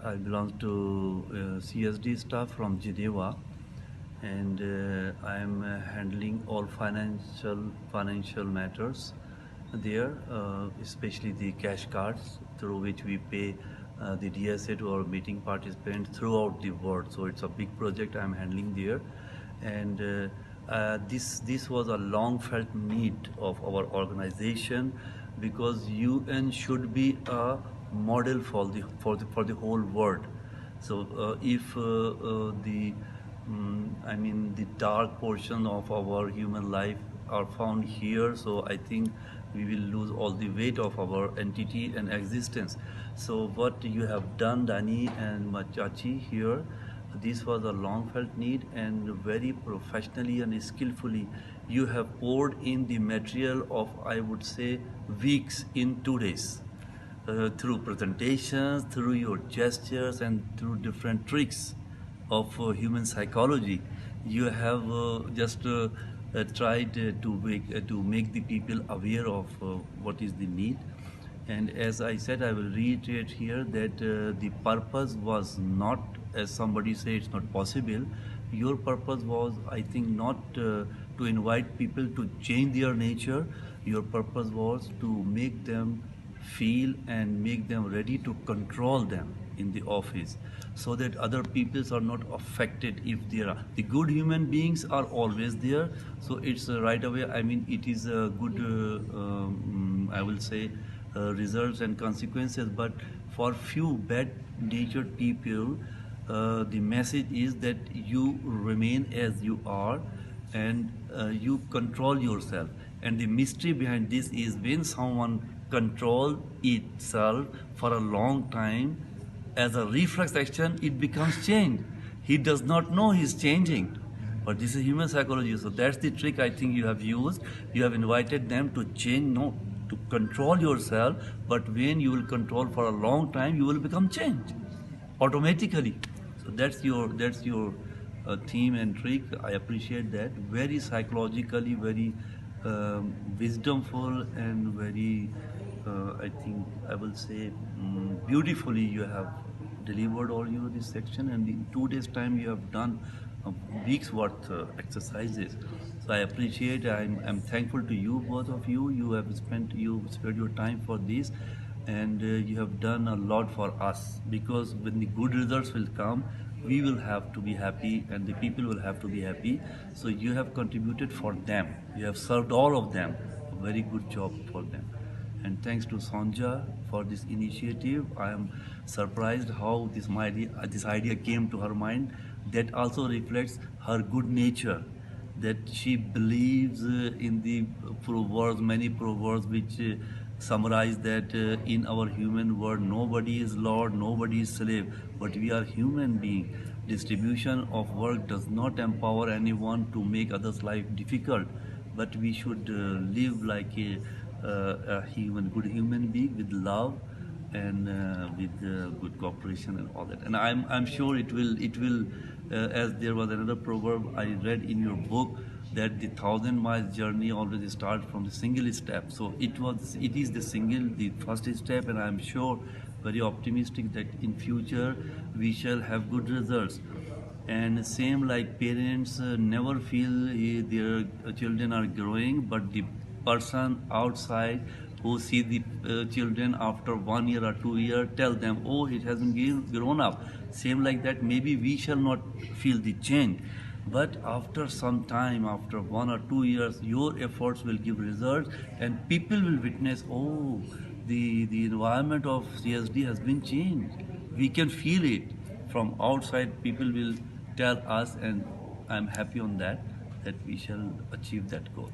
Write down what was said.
I belong to CSD staff from Geneva, and I am handling all financial matters there, especially the cash cards through which we pay the DSA to our meeting participants throughout the world. So it's a big project I'm handling there, and this was a long felt need of our organization, because UN should be a model for the whole world. So if the dark portion of our human life are found here, so I think we will lose all the weight of our entity and existence. So what you have done, Dani and Machachi here, this was a long felt need, and very professionally and skillfully you have poured in the material of, I would say, weeks in 2 days, through presentations, through your gestures, and through different tricks of human psychology. You have just tried to make the people aware of what is the need. And as I said, I will reiterate here that the purpose was not, as somebody said, it's not possible. Your purpose was, I think, not to invite people to change their nature. Your purpose was to make them feel and make them ready to control them in the office, so that other peoples are not affected. If there are the good human beings are always there, so it's right away, I mean, it is a good I will say results and consequences. But for few bad natured people, the message is that you remain as you are, and you control yourself. And the mystery behind this is, when someone control itself for a long time, as a reflex action, it becomes changed. He does not know he's changing. But this is human psychology. So that's the trick I think you have used. You have invited them to change, no, to control yourself. But when you will control for a long time, you will become changed automatically. So that's your theme and trick. I appreciate that. Very psychologically, very wisdomful, and very I think I will say beautifully you have delivered all your this section, and in 2 days time you have done a week's worth exercises. So I appreciate, I'm thankful to you, both of you. You spent your time for this, and you have done a lot for us, because when the good results will come, we will have to be happy and the people will have to be happy. So you have contributed for them, you have served all of them. A very good job for them. And thanks to Sonja for this initiative. I am surprised how this idea came to her mind. That also reflects her good nature, that she believes in the proverbs, many proverbs which summarize that in our human world, nobody is lord, nobody is slave, but we are human beings. Distribution of work does not empower anyone to make others' life difficult, but we should live like a good human being, with love and with good cooperation and all that. And I'm sure it will as there was another proverb I read in your book, that the 1,000-mile journey always starts from the single step. So it is the first step, and I'm sure, very optimistic, that in future we shall have good results. And same like parents never feel their children are growing, but the person outside who see the children after 1 year or 2 years tell them, oh, it hasn't grown up. Same like that, maybe we shall not feel the change, but after some time, after 1 or 2 years, your efforts will give results, and people will witness, oh, the environment of CSD has been changed. We can feel it from outside. People will tell us, and I'm happy on that we shall achieve that goal.